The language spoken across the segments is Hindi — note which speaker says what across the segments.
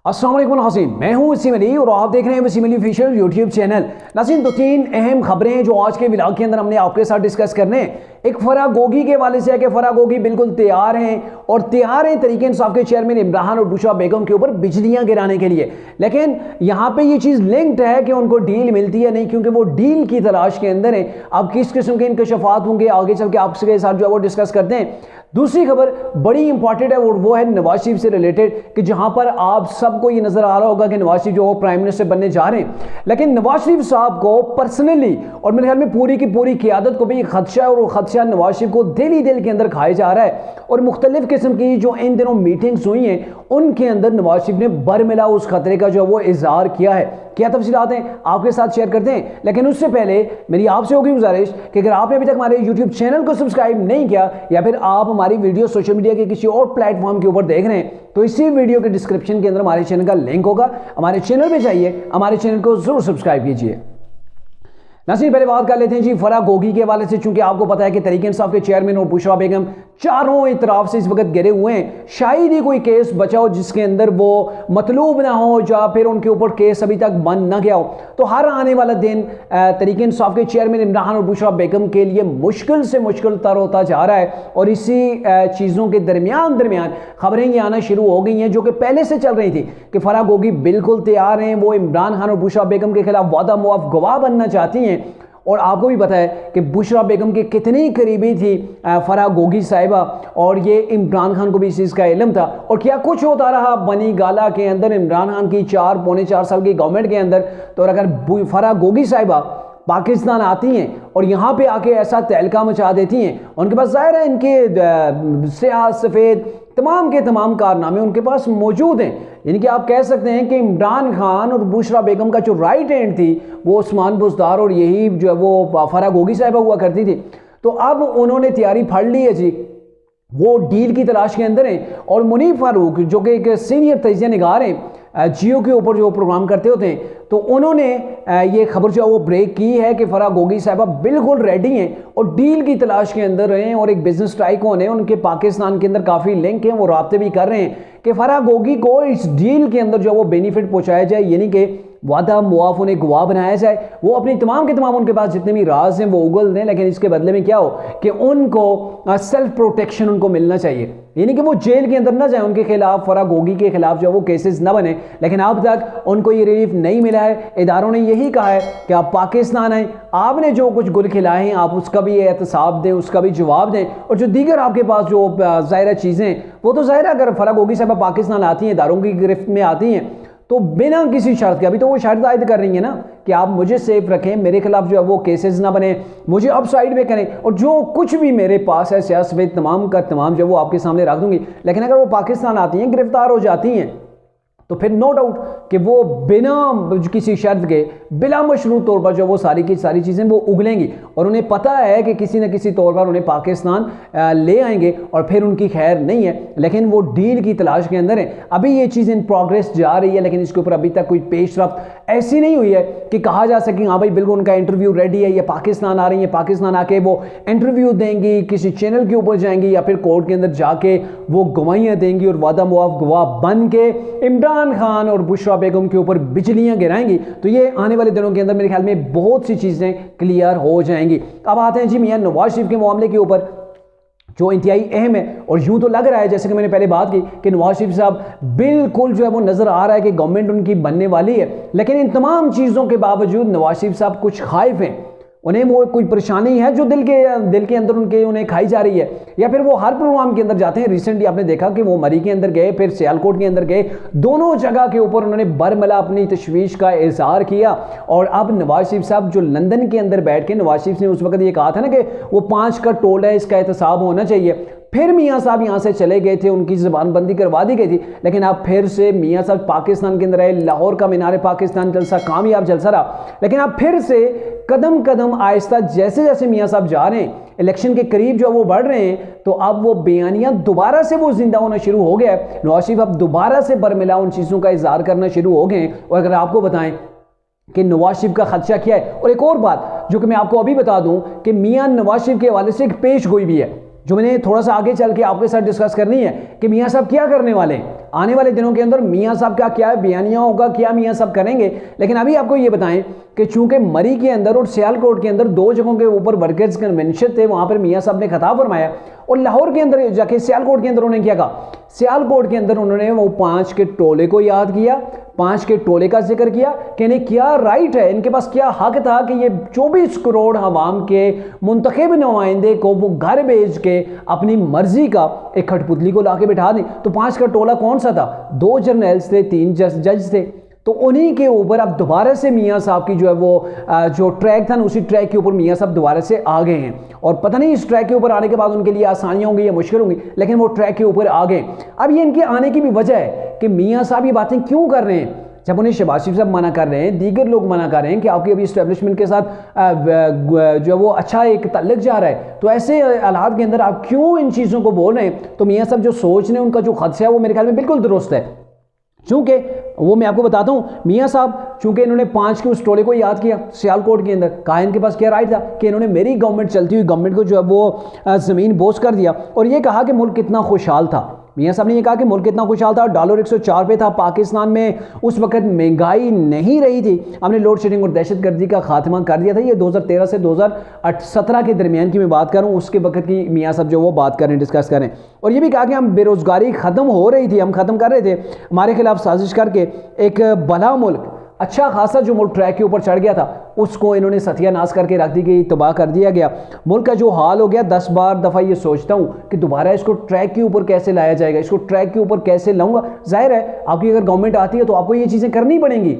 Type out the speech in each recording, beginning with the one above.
Speaker 1: अस्सलाम वालेकुम नाज़रीन, मैं हूं वसीम अली और आप देख रहे हैं Wasim Ali official YouTube channel. नाज़रीन, तो तीन अहम खबरें हैं जो आज के व्लॉग के अंदर हमने आपके साथ डिस्कस करने हैं। एक फराह गोगी के हवाले से है कि फराह गोगी बिल्कुल तैयार हैं और तैयार हैं तरीके इंसाफ के चेयरमैन इमरान और बुशरा बेगम के ऊपर बिजलियां गिराने के लिए। लेकिन यहाँ पे ये चीज़ लिंक्ड है कि उनको डील मिलती है नहीं, क्योंकि वो डील की तलाश के अंदर है। अब किस किस्म के इंकशाफात होंगे आगे चल के आपके साथ जो है वो डिस्कस करते हैं। दूसरी खबर बड़ी इंपॉर्टेंट है और वो है नवाज शरीफ से रिलेटेड, कि जहां पर आप सबको ये नजर आ रहा होगा कि नवाज शरीफ जो वो प्राइम मिनिस्टर बनने जा रहे हैं, लेकिन नवाज शरीफ साहब को पर्सनली और मेरे ख्याल में पूरी की पूरी क़यादत को भी खदशा है, और वो खदशा नवाज शरीफ को दिल के अंदर खाया जा रहा है। और मुख्तलिफ किस्म की जो इन दिनों मीटिंग्स हुई हैं उनके अंदर नवाज शरीफ ने बरमिला उस खतरे का जो वो इजहार किया है। क्या तफसीलात हैं आपके साथ शेयर करते हैं, लेकिन उससे पहले मेरी आपसे होगी गुजारिश कि अगर आपने अभी तक हमारे यूट्यूब चैनल को सब्सक्राइब नहीं किया या फिर आप हमारी वीडियो सोशल मीडिया के किसी और प्लेटफॉर्म के ऊपर देख रहे हैं, तो इसी वीडियो के डिस्क्रिप्शन के अंदर हमारे चैनल का लिंक होगा। हमारे चैनल पे जाइए, हमारे चैनल को जरूर सब्सक्राइब कीजिए। नाज़रीन, पहले बात कर लेते हैं जी फराह गोगी के हवाले से। चूंकि आपको पता है कि तहरीक इंसाफ के चेयरमैन और बुशरा बेगम चारों इतराफ से इस वक्त घिरे हुए हैं। शायद ही कोई केस बचा हो जिसके अंदर वो मतलूब ना हो या फिर उनके ऊपर केस अभी तक बंद ना गया हो। तो हर आने वाला दिन तहरीक इंसाफ के चेयरमैन इमरान और बुशरा बेगम के लिए मुश्किल से मुश्किल तर होता जा रहा है। और इसी चीज़ों के दरमियान खबरें ये आना शुरू हो गई हैं जो कि पहले से चल रही थी कि फराह गोगी बिल्कुल तैयार हैं, वो इमरान खान और बुशरा बेगम के खिलाफ वादा मुआफ गवाह बनना चाहती हैं। और आपको भी पता है कि बुशरा बेगम की कितनी करीबी थी फराह गोगी साहिबा, और ये इमरान खान को भी इस चीज़ का इल्म था। और क्या कुछ होता रहा बनी गाला के अंदर इमरान खान की पौने चार साल की गवर्नमेंट के अंदर। तो अगर फराह गोगी साहिबा पाकिस्तान आती हैं और यहाँ पे आके ऐसा तहलका मचा देती हैं, उनके पास ज़ाहिर है इनके स्याह सफ़ेद तमाम के तमाम कारनामे उनके पास मौजूद हैं। यानी कि आप कह सकते हैं कि इमरान खान और बुशरा बेगम का जो राइट हैंड थी वो उस्मान बुज़दार, और यही जो है वो फराह गोगी साहिबा हुआ करती थी। तो अब उन्होंने तैयारी फाड़ ली है जी, वो डील की तलाश के अंदर हैं। और मुनीफ फारूक जो कि एक सीनियर तजिया निगार हैं जियो के ऊपर जो प्रोग्राम करते होते हैं, तो उन्होंने ये खबर जो है वो ब्रेक की है कि फराह गोगी साहिबा बिल्कुल रेडी हैं और डील की तलाश के अंदर हैं। और एक बिजनेस टाइकून है, उनके पाकिस्तान के अंदर काफ़ी लिंक हैं, वो राब्ते भी कर रहे हैं कि फराह गोगी को इस डील के अंदर जो है वो बेनिफिट पहुँचाया जाए, यानी कि वादा मुआफ उन्हें गवाह बनाया जाए। वो अपनी तमाम के तमाम उनके पास जितने भी राज हैं वो उगल दें, लेकिन इसके बदले में क्या हो कि उनको सेल्फ प्रोटेक्शन उनको मिलना चाहिए, यानी कि वो जेल के अंदर ना जाए, उनके खिलाफ फराह गोगी के खिलाफ जो वो केसेस ना बने। लेकिन अब तक उनको ये रिलीफ नहीं मिला है। इदारों ने यही कहा है कि आप पाकिस्तान आए, आपने जो कुछ गुल खिलाए हैं आप उसका भी एहतसाब दें, उसका भी जवाब दें। और जो दीगर आपके पास जो ज़ाहिर चीज़ें, वो तो ज़ाहिर अगर फराह गोगी साहिबा पाकिस्तान आती हैं, इदारों की गिरफ्त में आती हैं, तो बिना किसी शर्त के, अभी तो वो शर्त आयद कर रही है ना कि आप मुझे सेफ रखें, मेरे खिलाफ जो है वो केसेस ना बने, मुझे अप साइड में करें, और जो कुछ भी मेरे पास है सियासत तमाम का तमाम जो वो आपके सामने रख दूंगी। लेकिन अगर वो पाकिस्तान आती हैं, गिरफ्तार हो जाती हैं, तो फिर नो डाउट कि वो बिना किसी शर्त के बिला मशरूत तौर पर जो वो सारी की सारी चीज़ें वो उगलेंगी। और उन्हें पता है कि किसी न किसी तौर पर उन्हें पाकिस्तान ले आएंगे और फिर उनकी खैर नहीं है। लेकिन वो डील की तलाश के अंदर है। अभी ये चीज़ इन प्रोग्रेस जा रही है, लेकिन इसके ऊपर अभी तक कोई पेशरफ्त ऐसी नहीं हुई है कि कहा जा सके हाँ भाई बिल्कुल उनका इंटरव्यू रेडी है, ये पाकिस्तान आ रही है, पाकिस्तान आके वो इंटरव्यू देंगी, किसी चैनल के ऊपर जाएंगी या फिर कोर्ट के अंदर जाके वो गवाहियाँ देंगी और वादा मुआफ गवाह बन के इमरान खान और बुशरा बेगम के ऊपर बिजलियां गिराएंगी। तो ये आने वाले दिनों के अंदर मेरे ख्याल में बहुत सी चीज़ें क्लियर हो जाएंगी। अब आते हैं जी मियां नवाज शरीफ के मामले के ऊपर जो इंतहाई अहम है। और यूं तो लग रहा है जैसे कि मैंने पहले बात की कि नवाज शरीफ साहब बिल्कुल जो है वो नज़र आ रहा है कि गवर्नमेंट उनकी बनने वाली है, लेकिन इन तमाम चीज़ों के बावजूद नवाज शरीफ साहब कुछ खाइफ हैं। उन्हें वो कोई परेशानी है जो दिल के अंदर उन्हें खाई जा रही है, या फिर वो हर प्रोग्राम के अंदर जाते हैं। रिसेंटली आपने देखा कि वो मरी के अंदर गए, फिर सियालकोट के अंदर गए, दोनों जगह के ऊपर उन्होंने बरमला अपनी तशवीश का इजहार किया। और अब नवाज शरीफ साहब जो लंदन के अंदर बैठ के, नवाज शरीफ ने उस वक्त ये कहा था ना कि वो 5 का टोल है, इसका एहतसाब होना चाहिए। फिर मियाँ साहब यहाँ से चले गए थे, उनकी ज़बानबंदी करवा दी गई थी, लेकिन अब फिर से मियाँ साहब पाकिस्तान के अंदर आए। लाहौर का मीनार पाकिस्तान जलसा कामयाब जलसा रहा, लेकिन अब फिर से कदम कदम आहिस्ता जैसे जैसे मियाँ साहब जा रहे हैं, इलेक्शन के करीब जो वो बढ़ रहे हैं, तो अब वो बयानियाँ दोबारा से वो जिंदा होना शुरू हो गया है। नवाज शरीफ अब दोबारा से बरमिला उन चीज़ों का इजहार करना शुरू हो गए। और अगर आपको बताएं कि नवाज शरीफ का खदशा क्या है, और एक और बात जो कि मैं आपको अभी बता दूं कि मियाँ नवाज शरीफ के हवाले से एक पेश गोई भी है जो मैंने थोड़ा सा आगे चल के आपके साथ डिस्कस करनी है कि मियाँ साहब क्या करने वाले हैं आने वाले दिनों के अंदर, मियाँ साहब का क्या बयानिया होगा, क्या मियाँ साहब करेंगे। लेकिन अभी आपको ये बताएं कि चूंकि मरी के अंदर और सियालकोट के अंदर दो जगहों के ऊपर वर्कर्स कन्वेंशन थे, वहां पर मियाँ साहब ने खिताब फरमाया और लाहौर के अंदर जाके सियालकोट के अंदर उन्होंने क्या कहा, सियालकोट के अंदर उन्होंने वो 5 के टोले को याद किया, 5 के टोले का जिक्र किया कि इन्हें क्या राइट है, इनके पास क्या हक था कि ये 24 करोड़ अवाम के मुंतखब नुमाइंदे को वो घर भेज के अपनी मर्जी का एक खटपुतली को लाके बिठा दें। तो 5 का टोला कौन सा था, 2 जर्नल्स थे, 3 जज थे। तो उन्हीं के ऊपर अब दोबारा से मियाँ साहब की जो है वो जो ट्रैक था ना, उसी ट्रैक के ऊपर मियाँ साहब दोबारा से आ गए हैं। और पता नहीं इस ट्रैक के ऊपर आने के बाद उनके लिए आसानियाँ होंगी या मुश्किल होंगी, लेकिन वो ट्रैक के ऊपर आ गए। अब ये इनके आने की भी वजह है कि मियाँ साहब ये बातें क्यों कर रहे हैं। जब उन्हें शहबाज शरीफ साहब मना कर रहे हैं, दीगर लोग मना कर रहे हैं कि आपकी अभी इस्टेब्लिशमेंट के साथ जो है वो अच्छा एक तल्लक जा रहा है, तो ऐसे हालात के अंदर आप क्यों इन चीज़ों को बोल रहे हैं। तो मियाँ साहब जो सोच रहे हैं, उनका जो खदशा है वो मेरे ख्याल में बिल्कुल दुरुस्त है। चूंकि वो मैं आपको बताता हूं, मियाँ साहब चूंकि इन्होंने 5 के उस टोले को याद किया सियालकोट के अंदर, कहा इनके पास क्या राइट था कि इन्होंने मेरी गवर्नमेंट, चलती हुई गवर्नमेंट को जो है वो ज़मीन बोझ कर दिया और ये कहा कि मुल्क कितना खुशहाल था। मियाँ साहब ने ये कहा कि मुल्क कितना खुशहाल था, डॉलर 104 पे था, पाकिस्तान में उस वक्त महंगाई नहीं रही थी, हमने लोड शेडिंग और दहशतगर्दी का खात्मा कर दिया था। ये 2013 से 2017 के दरमियान की मैं बात करूँ, उसके वक्त की मियाँ साहब जो वो बात करें, डिस्कस करें। और ये भी कहा कि हम बेरोज़गारी ख़त्म हो रही थी, हम ख़त्म कर रहे थे, हमारे खिलाफ साजिश करके एक भला मुल्क, अच्छा खासा जो मुल्क ट्रैक के ऊपर चढ़ गया था, उसको इन्होंने सत्यानाश करके रख दी गई, तबाह कर दिया गया। मुल्क का जो हाल हो गया, 10 बार दफ़ा ये सोचता हूँ कि दोबारा इसको ट्रैक के ऊपर कैसे लाया जाएगा, इसको ट्रैक के ऊपर कैसे लाऊंगा। जाहिर है आपकी अगर गवर्नमेंट आती है तो आपको ये चीज़ें करनी पड़ेंगी।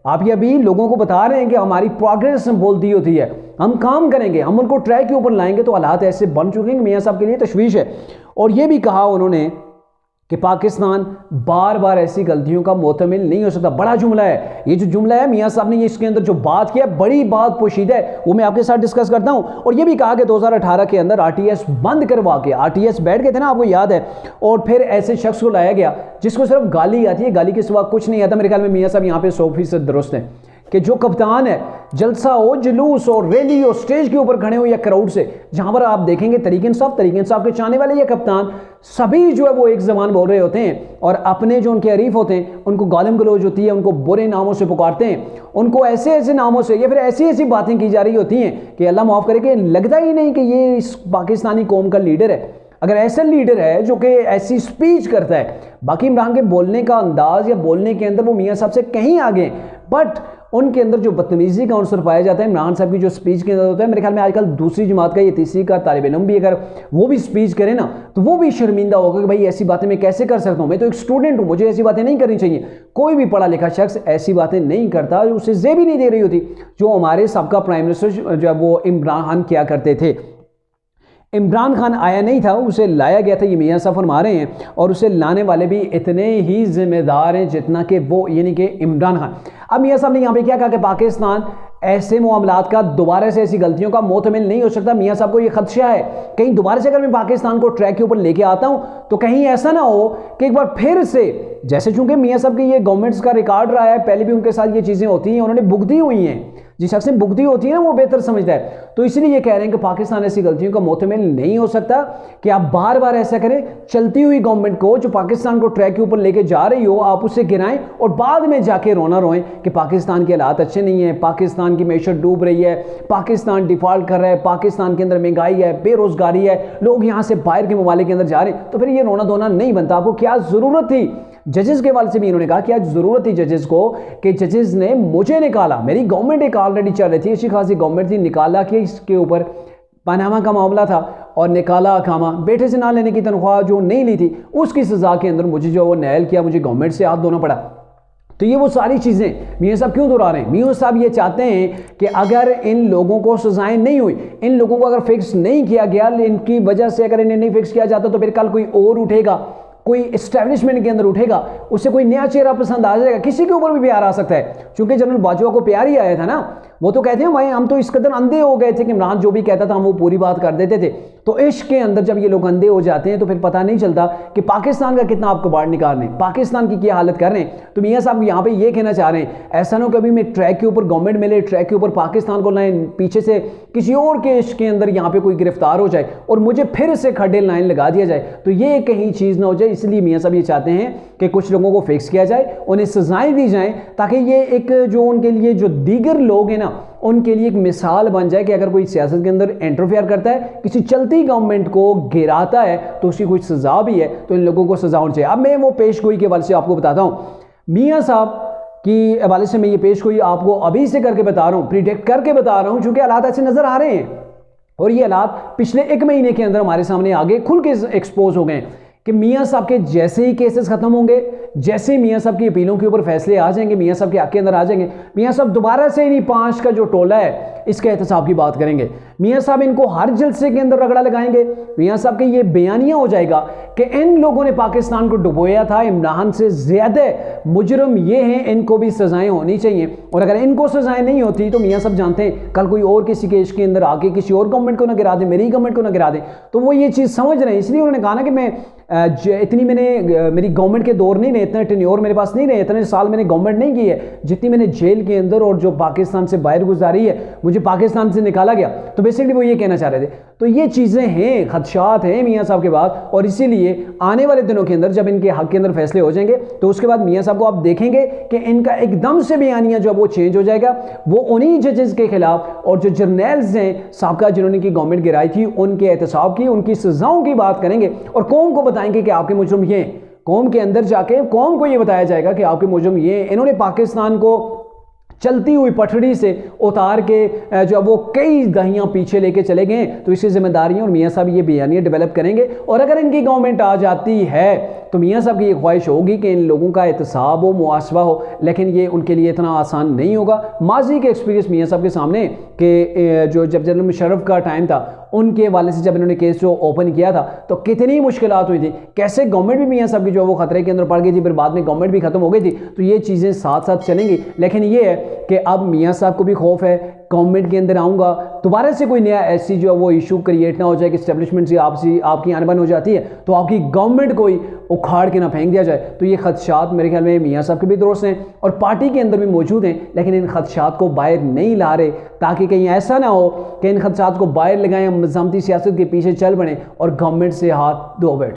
Speaker 1: आप ये अभी लोगों को बता रहे हैं कि हमारी प्रोग्रेस बोलती होती है, हम काम करेंगे, हम उनको ट्रैक के ऊपर लाएंगे, तो हालात ऐसे बन चुके हैं कि मियाँ साहब के लिए तशवीश है। और ये भी कहा उन्होंने कि पाकिस्तान बार बार ऐसी गलतियों का मोतमिल नहीं हो सकता। बड़ा जुमला है ये, जो जुमला है मियाँ साहब ने ये इसके अंदर जो बात किया, बड़ी बात पोशीदा है, वो मैं आपके साथ डिस्कस करता हूँ। और ये भी कहा कि 2018 के अंदर आरटीएस बंद करवा के, आरटीएस बैठ गए थे ना, आपको याद है, और फिर ऐसे शख्स को लाया गया जिसको सिर्फ गाली आती है, गाली के सिवा कुछ नहीं आता। मेरे ख्याल में मियाँ साहब यहाँ पे 100% दुरुस्त है कि जो कप्तान है, जलसा हो, जुलूस और रैली हो, स्टेज के ऊपर खड़े हो या क्राउड से, जहां पर आप देखेंगे तरीके इंसाफ के चाहने वाले या कप्तान सभी जो है वो एक ज़बान बोल रहे होते हैं और अपने जो उनके अरीफ होते हैं उनको गालिम गलौज होती है, उनको बुरे नामों से पुकारते हैं, उनको ऐसे ऐसे नामों से या फिर ऐसी ऐसी बातें की जा रही होती हैं कि अल्लाह माफ़ करे कि लगता ही नहीं कि ये इस पाकिस्तानी कौम का लीडर है। अगर ऐसा लीडर है जो कि ऐसी स्पीच करता है, बाकी इमरान के बोलने का अंदाज या बोलने के अंदर वो मियाँ साहब से कहीं आगे, बट उनके अंदर जो बदतमीजी का अवसर पाया जाता है इमरान साहब की जो स्पीच के अंदर होता है, मेरे ख्याल में आजकल दूसरी जमात का या तीसरी का तालिब इल्म भी अगर वो भी स्पीच करे ना, तो वो भी शर्मिंदा होगा कि भाई ऐसी बातें मैं कैसे कर सकता हूँ, मैं तो एक स्टूडेंट हूँ, मुझे ऐसी बातें नहीं करनी चाहिए। कोई भी पढ़ा लिखा शख्स ऐसी बातें नहीं करता, उसे जेब ही नहीं दे रही होती, जो हमारे सबका प्राइम मिनिस्टर जो है वो इमरान खान किया करते थे। इमरान खान आया नहीं था, उसे लाया गया था, ये मियाँ साहब फरमा रहे हैं, और उसे लाने वाले भी इतने ही जिम्मेदार हैं जितना कि वो, यानी कि इमरान खान। अब मियाँ साहब ने यहाँ पे क्या कहा कि पाकिस्तान ऐसे मामलात का दोबारा से, ऐसी गलतियों का मोतमिल नहीं हो सकता। मियाँ साहब को ये खदशा है कहीं दोबारा से अगर मैं पाकिस्तान को ट्रैक के ऊपर लेके आता हूँ तो कहीं ऐसा ना हो कि एक बार फिर से, जैसे चूंकि मियाँ साहब की ये गवर्नमेंट्स का रिकॉर्ड रहा है, पहले भी उनके साथ ये चीज़ें होती हैं, उन्होंने भुगती हुई हैं, जिस शख्स ने भुगती होती है ना वो बेहतर समझता है। तो इसलिए ये कह रहे हैं कि पाकिस्तान ऐसी गलतियों का मोतमिल नहीं हो सकता कि आप बार बार ऐसा करें, चलती हुई गवर्नमेंट को जो पाकिस्तान को ट्रैक के ऊपर लेके जा रही हो, आप उससे गिराएं और बाद में जाके रोना रोएं कि पाकिस्तान के हालात अच्छे नहीं है, पाकिस्तान की मैशत डूब रही है, पाकिस्तान डिफॉल्ट कर रहा है, पाकिस्तान के अंदर महंगाई है, बेरोजगारी है, लोग यहाँ से बाहर के ममालिक के अंदर जा रहे हैं। तो फिर ये रोना धोना नहीं बनता। आपको क्या ज़रूरत थी? जजेस के वाले से भी इन्होंने कहा कि आज ज़रूरत थी जजेस को कि जजेस ने मुझे निकाला, मेरी गवर्नमेंट एक ऑलरेडी चल रही थी, अच्छी खासी गवर्नमेंट थी, निकाला कि इसके ऊपर पनामा का मामला था और निकाला अकामा, बेटे से ना लेने की तनख्वाह जो नहीं ली थी उसकी सज़ा के अंदर मुझे जो वो नायल किया, मुझे गवर्नमेंट से हाथ धोना पड़ा। तो ये वो सारी चीज़ें मियाँ साहब क्यों दोहरा रहे हैं? मियाँ साहब ये चाहते हैं कि अगर इन लोगों को सजाएं नहीं हुई, इन लोगों को अगर फिक्स नहीं किया गया, इनकी वजह से अगर इन्हें नहीं फिक्स किया जाता तो फिर कल कोई और उठेगा, कोई इस्टेब्लिशमेंट के अंदर उठेगा, उससे कोई नया चेहरा पसंद आ जाएगा, किसी के ऊपर भी प्यार आ सकता है। क्योंकि जनरल बाजवा को प्यार ही आया था ना, वो तो कहते हैं भाई हम तो इस कदर अंधे हो गए थे कि इमरान जो भी कहता था हम वो पूरी बात कर देते थे। तो इश्क के अंदर जब ये लोग अंधे हो जाते हैं तो फिर पता नहीं चलता कि पाकिस्तान का कितना आप कबाड़ निकाल रहे हैं, पाकिस्तान की क्या हालत कर रहे हैं। तो मियाँ साहब यहाँ पे ये कहना चाह रहे हैं ऐसा ना कभी मैं ट्रैक के ऊपर गवर्नमेंट मिले, ट्रैक के ऊपर पाकिस्तान को लाइन पीछे से किसी और के इश्क के अंदर यहाँ पे कोई गिरफ्तार हो जाए और मुझे फिर से खड्डे लाइन लगा दिया जाए, तो ये कहीं चीज़ ना हो जाए। इसलिए मियाँ साहब ये चाहते हैं कि कुछ लोगों को फिक्स किया जाए, उन्हें सजाएं दी जाएं, ताकि ये एक जो उनके लिए जो दीगर लोग हैं ना उनके लिए एक मिसाल बन जाए कि अगर कोई सियासत के अंदर इंटरफेयर करता है, किसी चलती गवर्नमेंट को गिराता है तो उसकी कुछ सजा भी है, तो इन लोगों को सजा होनी चाहिए। अब मैं वो पेशगोई के हवाले से आपको बताता हूँ। मियाँ साहब की हवाले से मैं ये पेशगोई आपको अभी से करके बता रहा हूँ, प्रिडिक्ट करके बता रहा हूँ, चूंकि हालात ऐसे नजर आ रहे हैं और ये हालात पिछले 1 महीने के अंदर हमारे सामने आगे खुल के एक्सपोज हो गए कि मियाँ साहब के जैसे ही केसेस खत्म होंगे, जैसे ही मियाँ साहब की अपीलों के ऊपर फैसले आ जाएंगे, मियाँ साहब के हक के अंदर आ जाएंगे, मियाँ साहब दोबारा से इन्हीं 5 का जो टोला है इसके एहतसाब की बात करेंगे। मियाँ साहब इनको हर जलसे के अंदर रगड़ा लगाएंगे। मियाँ साहब के ये बयानिया हो जाएगा कि इन लोगों ने पाकिस्तान को डुबोया था, इमरान से ज्यादा मुजरम ये हैं, इनको भी सजाएं होनी चाहिए। और अगर इनको सजाएं नहीं होती तो मियाँ साहब जानते हैं कल कोई और किसी केस के अंदर आके किसी और गवर्नमेंट को ना गिरा दे, मेरी गवर्नमेंट को ना गिरा दे। तो वो ये चीज़ समझ रहे हैं, इसलिए उन्होंने कहा ना कि मैं इतनी मेरी गवर्नमेंट के दौर नहीं रहे, इतना टेन्योर मेरे पास नहीं रहे, इतने साल मैंने गवर्नमेंट नहीं की है जितनी मैंने जेल के अंदर और जो पाकिस्तान से बाहर गुजारी है, मुझे पाकिस्तान से निकाला गया। तो बेसिकली वो ये कहना चाह रहे थे। तो ये चीज़ें हैं, खदशात हैं मियाँ साहब के बाद, और इसीलिए आने वाले दिनों के अंदर जब इनके हक के अंदर फैसले हो जाएंगे तो उसके बाद मियाँ साहब को आप देखेंगे कि इनका एकदम से बयानिया जो वो चेंज हो जाएगा। वो उन्हीं जजेस के खिलाफ और जो जर्नल्स हैं साबका जिन्होंने की गवर्नमेंट गिराई थी उनके एहतसाब की, उनकी सजाओं की बात करेंगे और कौम को बताएंगे कि आपके मुजरिम ये, कौम के अंदर जाके कौम को ये बताया जाएगा कि आपके मुजरिम ये, इन्होंने पाकिस्तान को चलती हुई पटड़ी से उतार के जो वो कई दहियां पीछे लेके चले गए, तो इसकी जिम्मेदारियां और मियाँ साहब ये बयानियाँ डेवलप करेंगे। और अगर इनकी गवर्नमेंट आ जाती है तो मियाँ साहब की ये ख्वाहिश होगी कि इन लोगों का एहतसाब हो, मुआसवा हो, लेकिन ये उनके लिए इतना आसान नहीं होगा। माजी के एक्सपीरियंस मियाँ साहब के सामने कि जो जब जनरल मुशर्रफ का टाइम था उनके हवाले से जब इन्होंने केस जो ओपन किया था तो कितनी मुश्किलात हुई थी, कैसे गवर्नमेंट भी मियाँ साहब की जो वो खतरे के अंदर पड़ गई थी, फिर बाद में गवर्नमेंट भी खत्म हो गई थी। तो ये चीज़ें साथ साथ चलेंगी, लेकिन ये है कि अब मियाँ साहब को भी खौफ है गवर्नमेंट के अंदर आऊँगा दोबारा से कोई नया ऐसी जो वो इशू क्रिएट ना हो जाए कि इस्टेब्लिशमेंट से आपकी अनबन हो जाती है तो आपकी गवर्नमेंट को ही उखाड़ के ना फेंक दिया जाए। तो ये खदशात मेरे ख्याल में मियाँ साहब के भी दुरुस्त हैं और पार्टी के अंदर भी मौजूद हैं, लेकिन इन खदशात को बाहर नहीं ला रहे ताकि कहीं ऐसा ना हो कि इन खदशात को बाहर लगाएं, मज़ामती सियासत के पीछे चल बने और गवर्नमेंट से हाथ धो बैठे।